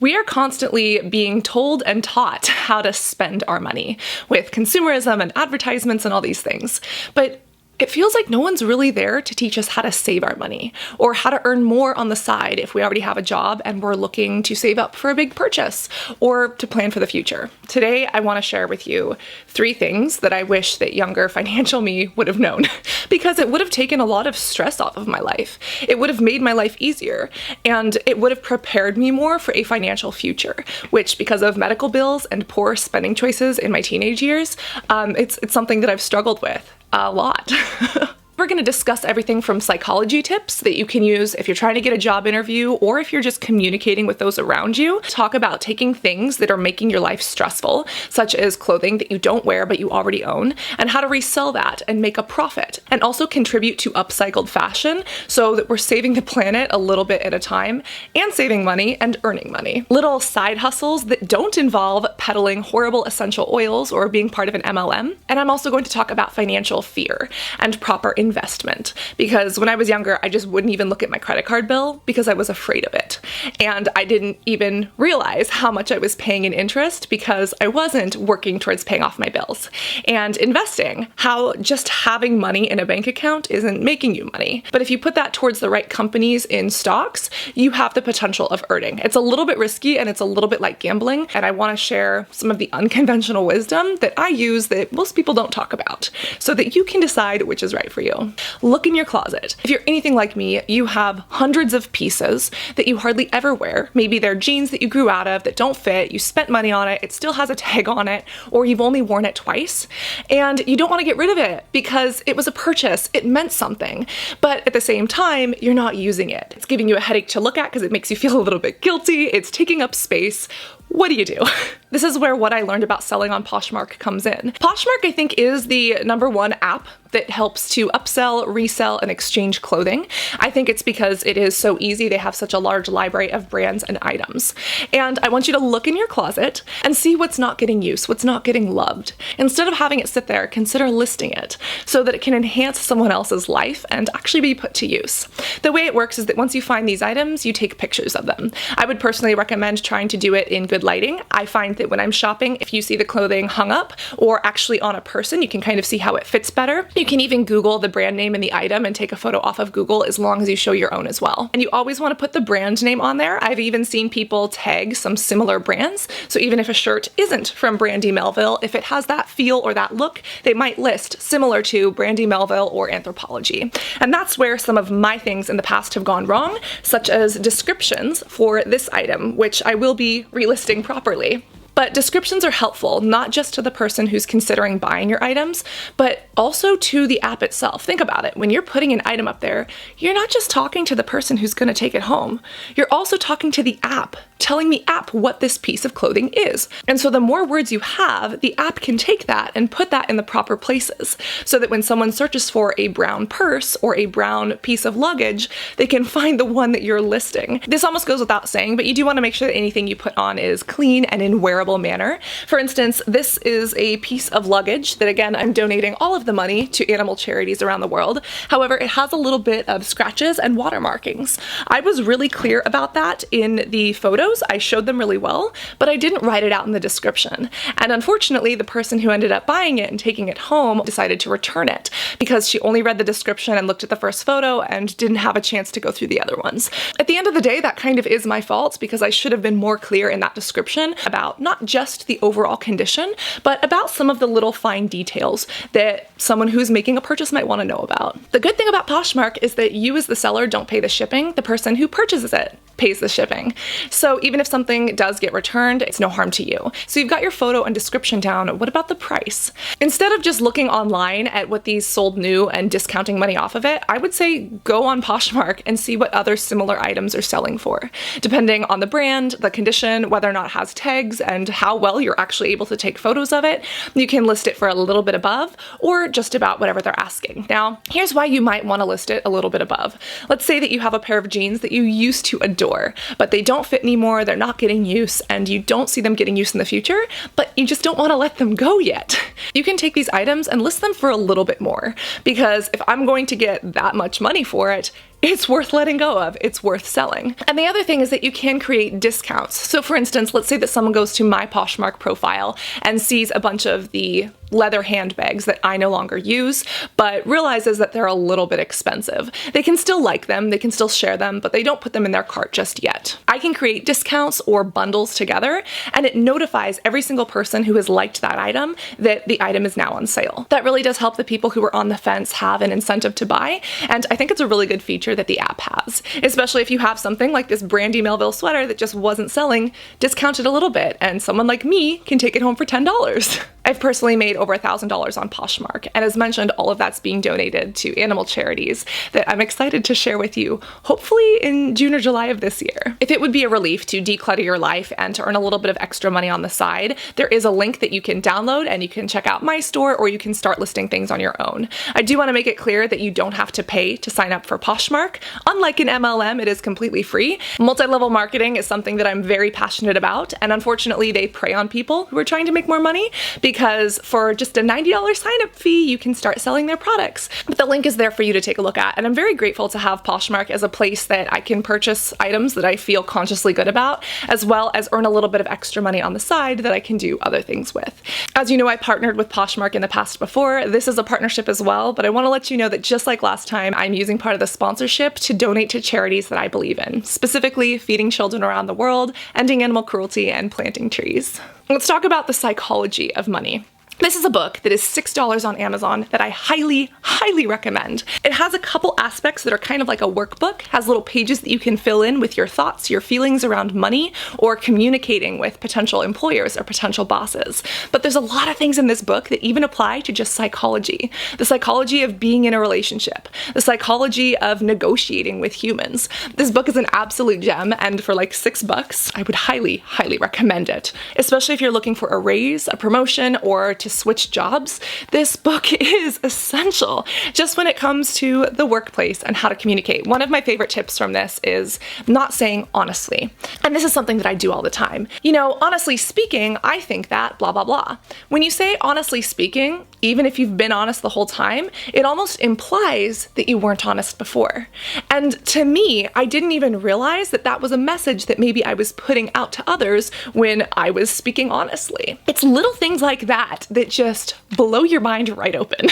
We are constantly being told and taught how to spend our money with consumerism and advertisements and all these things. But it feels like no one's really there to teach us how to save our money or how to earn more on the side if we already have a job and we're looking to save up for a big purchase or to plan for the future. Today, I want to share with you 3 things that I wish that younger financial me would have known because it would have taken a lot of stress off of my life. It would have made my life easier and it would have prepared me more for a financial future, which because of medical bills and poor spending choices in my teenage years, it's something that I've struggled with a lot. We're going to discuss everything from psychology tips that you can use if you're trying to get a job interview or if you're just communicating with those around you. Talk about taking things that are making your life stressful, such as clothing that you don't wear but you already own, and how to resell that and make a profit, and also contribute to upcycled fashion so that we're saving the planet a little bit at a time and saving money and earning money. Little side hustles that don't involve peddling horrible essential oils or being part of an MLM. And I'm also going to talk about financial fear and proper investment, because when I was younger, I just wouldn't even look at my credit card bill because I was afraid of it. And I didn't even realize how much I was paying in interest because I wasn't working towards paying off my bills. And investing, how just having money in a bank account isn't making you money. But if you put that towards the right companies in stocks, you have the potential of earning. It's a little bit risky and it's a little bit like gambling. And I want to share some of the unconventional wisdom that I use that most people don't talk about so that you can decide which is right for you. Look in your closet. If you're anything like me, you have hundreds of pieces that you hardly ever wear. Maybe they're jeans that you grew out of that don't fit, you spent money on it, it still has a tag on it, or you've only worn it twice, and you don't want to get rid of it because it was a purchase, it meant something, but at the same time, you're not using it. It's giving you a headache to look at because it makes you feel a little bit guilty, it's taking up space. What do you do? This is where what I learned about selling on Poshmark comes in. Poshmark, I think, is the #1 app that helps to upsell, resell, and exchange clothing. I think it's because it is so easy. They have such a large library of brands and items. And I want you to look in your closet and see what's not getting used, what's not getting loved. Instead of having it sit there, consider listing it so that it can enhance someone else's life and actually be put to use. The way it works is that once you find these items, you take pictures of them. I would personally recommend trying to do it in good lighting. I find that when I'm shopping, if you see the clothing hung up or actually on a person, you can kind of see how it fits better. You can even Google the brand name and the item and take a photo off of Google as long as you show your own as well. And you always want to put the brand name on there. I've even seen people tag some similar brands. So even if a shirt isn't from Brandy Melville, if it has that feel or that look, they might list similar to Brandy Melville or Anthropologie. And that's where some of my things in the past have gone wrong, such as descriptions for this item, which I will be relisting properly. But descriptions are helpful, not just to the person who's considering buying your items, but also to the app itself. Think about it. When you're putting an item up there, you're not just talking to the person who's going to take it home. You're also talking to the app, telling the app what this piece of clothing is. And so the more words you have, the app can take that and put that in the proper places so that when someone searches for a brown purse or a brown piece of luggage, they can find the one that you're listing. This almost goes without saying, but you do want to make sure that anything you put on is clean and in wearable manner. For instance, this is a piece of luggage that, again, I'm donating all of the money to animal charities around the world. However, it has a little bit of scratches and water markings. I was really clear about that in the photos. I showed them really well, but I didn't write it out in the description. And unfortunately, the person who ended up buying it and taking it home decided to return it because she only read the description and looked at the first photo and didn't have a chance to go through the other ones. At the end of the day, that kind of is my fault because I should have been more clear in that description about not just the overall condition, but about some of the little fine details that someone who's making a purchase might want to know about. The good thing about Poshmark is that you as the seller don't pay the shipping, the person who purchases it pays the shipping. So even if something does get returned, it's no harm to you. So you've got your photo and description down. What about the price? Instead of just looking online at what these sold new and discounting money off of it, I would say go on Poshmark and see what other similar items are selling for. Depending on the brand, the condition, whether or not it has tags, and how well you're actually able to take photos of it, you can list it for a little bit above or just about whatever they're asking. Now, here's why you might want to list it a little bit above. Let's say that you have a pair of jeans that you used to adore, but they don't fit anymore, they're not getting use, and you don't see them getting use in the future, but you just don't want to let them go yet. You can take these items and list them for a little bit more, because if I'm going to get that much money for it, it's worth letting go of. It's worth selling. And the other thing is that you can create discounts. So for instance, let's say that someone goes to my Poshmark profile and sees a bunch of the leather handbags that I no longer use, but realizes that they're a little bit expensive. They can still like them, they can still share them, but they don't put them in their cart just yet. I can create discounts or bundles together, and it notifies every single person who has liked that item that the item is now on sale. That really does help the people who are on the fence have an incentive to buy, and I think it's a really good feature that the app has, especially if you have something like this Brandy Melville sweater that just wasn't selling, discount it a little bit, and someone like me can take it home for $10. I've personally made over $1,000 on Poshmark, and as mentioned, all of that's being donated to animal charities that I'm excited to share with you, hopefully in June or July of this year. If it would be a relief to declutter your life and to earn a little bit of extra money on the side, there is a link that you can download and you can check out my store, or you can start listing things on your own. I do want to make it clear that you don't have to pay to sign up for Poshmark. Unlike an MLM, it is completely free. Multi-level marketing is something that I'm very passionate about, and unfortunately they prey on people who are trying to make more money, because for just a $90 sign-up fee, you can start selling their products. But the link is there for you to take a look at, and I'm very grateful to have Poshmark as a place that I can purchase items that I feel consciously good about, as well as earn a little bit of extra money on the side that I can do other things with. As you know, I partnered with Poshmark in the past before. This is a partnership as well, but I want to let you know that just like last time, I'm using part of the sponsorship to donate to charities that I believe in, specifically feeding children around the world, ending animal cruelty, and planting trees. Let's talk about the psychology of money. This is a book that is $6 on Amazon that I highly, highly recommend. It has a couple aspects that are kind of like a workbook, has little pages that you can fill in with your thoughts, your feelings around money, or communicating with potential employers or potential bosses. But there's a lot of things in this book that even apply to just psychology. The psychology of being in a relationship, the psychology of negotiating with humans. This book is an absolute gem, and for like $6, I would highly, highly recommend it. Especially if you're looking for a raise, a promotion, or to switch jobs, this book is essential just when it comes to the workplace and how to communicate. One of my favorite tips from this is not saying honestly. And this is something that I do all the time. You know, honestly speaking, I think that blah, blah, blah. When you say honestly speaking, even if you've been honest the whole time, it almost implies that you weren't honest before. And to me, I didn't even realize that that was a message that maybe I was putting out to others when I was speaking honestly. It's little things like that that just blow your mind right open.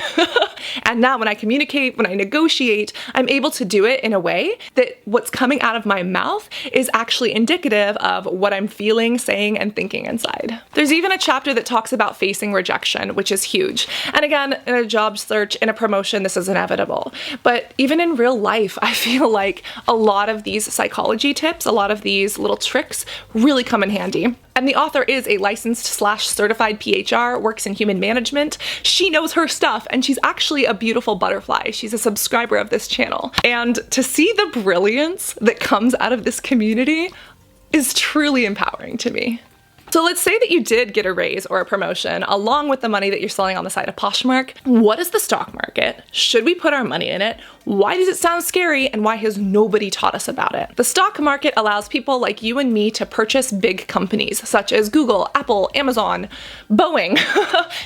And now when I communicate, when I negotiate, I'm able to do it in a way that what's coming out of my mouth is actually indicative of what I'm feeling, saying, and thinking inside. There's even a chapter that talks about facing rejection, which is huge. And again, in a job search, in a promotion, this is inevitable. But even in real life, I feel like a lot of these psychology tips, a lot of these little tricks really come in handy. And the author is a licensed/certified PHR, works in human management. She knows her stuff, and she's actually a beautiful butterfly. She's a subscriber of this channel. And to see the brilliance that comes out of this community is truly empowering to me. So let's say that you did get a raise or a promotion along with the money that you're selling on the side of Poshmark. What is the stock market? Should we put our money in it? Why does it sound scary, and why has nobody taught us about it? The stock market allows people like you and me to purchase big companies such as Google, Apple, Amazon, Boeing,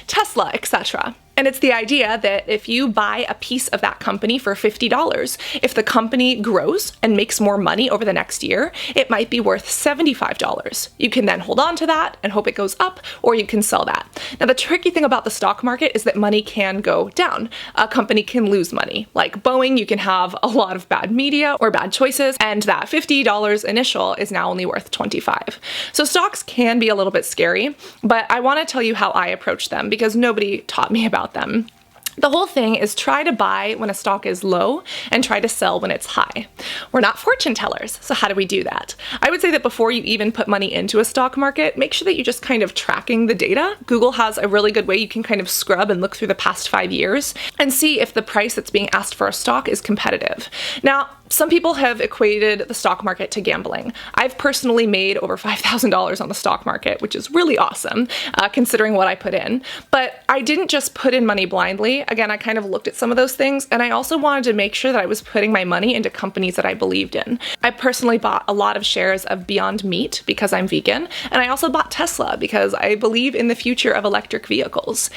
Tesla, etc. And it's the idea that if you buy a piece of that company for $50, if the company grows and makes more money over the next year, it might be worth $75. You can then hold on to that and hope it goes up, or you can sell that. Now, the tricky thing about the stock market is that money can go down. A company can lose money. Like Boeing, you can have a lot of bad media or bad choices, and that $50 initial is now only worth $25. So stocks can be a little bit scary, but I want to tell you how I approach them because nobody taught me about them. The whole thing is try to buy when a stock is low and try to sell when it's high. We're not fortune tellers, so how do we do that? I would say that before you even put money into a stock market, make sure that you're just kind of tracking the data. Google has a really good way you can kind of scrub and look through the past 5 years and see if the price that's being asked for a stock is competitive. Now, some people have equated the stock market to gambling. I've personally made over $5,000 on the stock market, which is really awesome, considering what I put in. But I didn't just put in money blindly. Again, I kind of looked at some of those things, and I also wanted to make sure that I was putting my money into companies that I believed in. I personally bought a lot of shares of Beyond Meat because I'm vegan, and I also bought Tesla because I believe in the future of electric vehicles.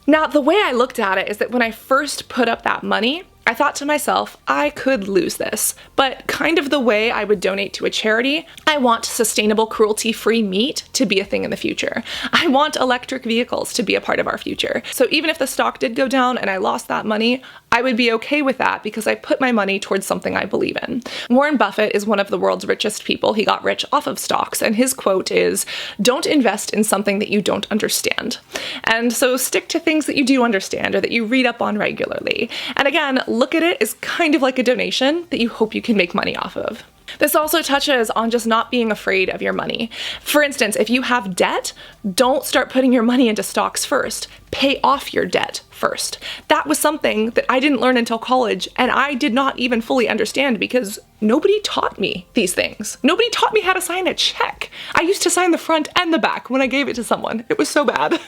Now, the way I looked at it is that when I first put up that money, I thought to myself, I could lose this, but kind of the way I would donate to a charity, I want sustainable cruelty-free meat to be a thing in the future. I want electric vehicles to be a part of our future. So even if the stock did go down and I lost that money, I would be okay with that because I put my money towards something I believe in. Warren Buffett is one of the world's richest people. He got rich off of stocks, and his quote is, "Don't invest in something that you don't understand." And so stick to things that you do understand or that you read up on regularly. And again, look at it as kind of like a donation that you hope you can make money off of. This also touches on just not being afraid of your money. For instance, if you have debt, don't start putting your money into stocks first. Pay off your debt first. That was something that I didn't learn until college, and I did not even fully understand because nobody taught me these things. Nobody taught me how to sign a check. I used to sign the front and the back when I gave it to someone. It was so bad.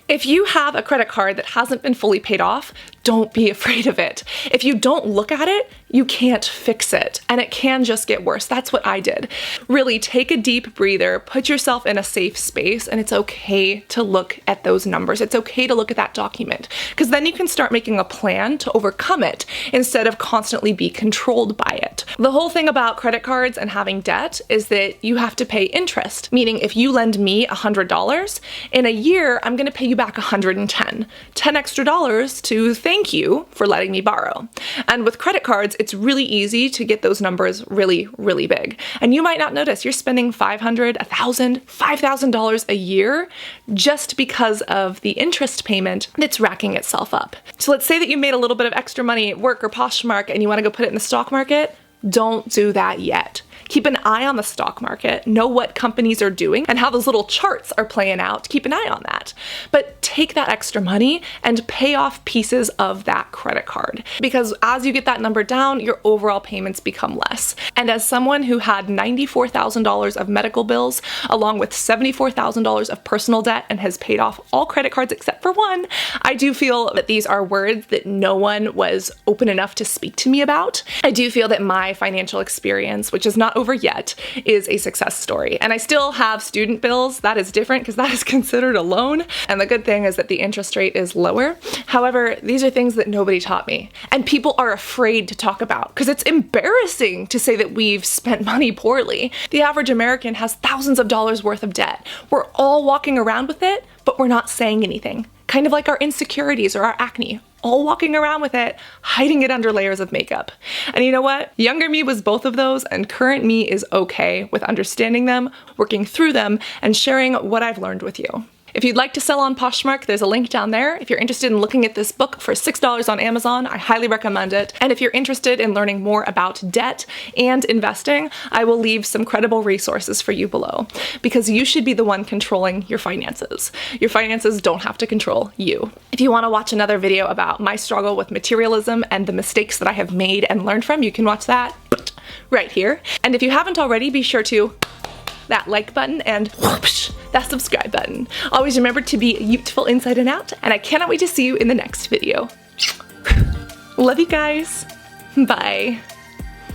If you have a credit card that hasn't been fully paid off, don't be afraid of it. If you don't look at it, you can't fix it, and it can just get worse. That's what I did. Really take a deep breather, put yourself in a safe space, and it's okay to look at those numbers. It's okay to look at that document, because then you can start making a plan to overcome it instead of constantly be controlled by it. The whole thing about credit cards and having debt is that you have to pay interest, meaning if you lend me $100, in a year, I'm gonna pay you back 110. 10 extra dollars to thank you for letting me borrow. And with credit cards, it's really easy to get those numbers really, really big. And you might not notice you're spending $500, $1,000, $5,000 a year just because of the interest payment that's racking itself up. So let's say that you made a little bit of extra money at work or Poshmark and you want to go put it in the stock market. Don't do that yet. Keep an eye on the stock market, know what companies are doing and how those little charts are playing out. Keep an eye on that. But take that extra money and pay off pieces of that credit card. Because as you get that number down, your overall payments become less. And as someone who had $94,000 of medical bills, along with $74,000 of personal debt and has paid off all credit cards except for one, I do feel that these are words that no one was open enough to speak to me about. I do feel that my financial experience, which is not over yet, is a success story. And I still have student bills. That is different because that is considered a loan. And the good thing is that the interest rate is lower. However, these are things that nobody taught me. And people are afraid to talk about because it's embarrassing to say that we've spent money poorly. The average American has thousands of dollars worth of debt. We're all walking around with it, but we're not saying anything. Kind of like our insecurities or our acne. All walking around with it, hiding it under layers of makeup. And you know what? Younger me was both of those, and current me is okay with understanding them, working through them, and sharing what I've learned with you. If you'd like to sell on Poshmark, there's a link down there. If you're interested in looking at this book for $6 on Amazon, I highly recommend it. And if you're interested in learning more about debt and investing, I will leave some credible resources for you below, because you should be the one controlling your finances. Your finances don't have to control you. If you want to watch another video about my struggle with materialism and the mistakes that I have made and learned from, you can watch that right here. And if you haven't already, be sure to that like button and whoosh, that subscribe button. Always remember to be beautiful inside and out, and I cannot wait to see you in the next video. Love you guys. Bye.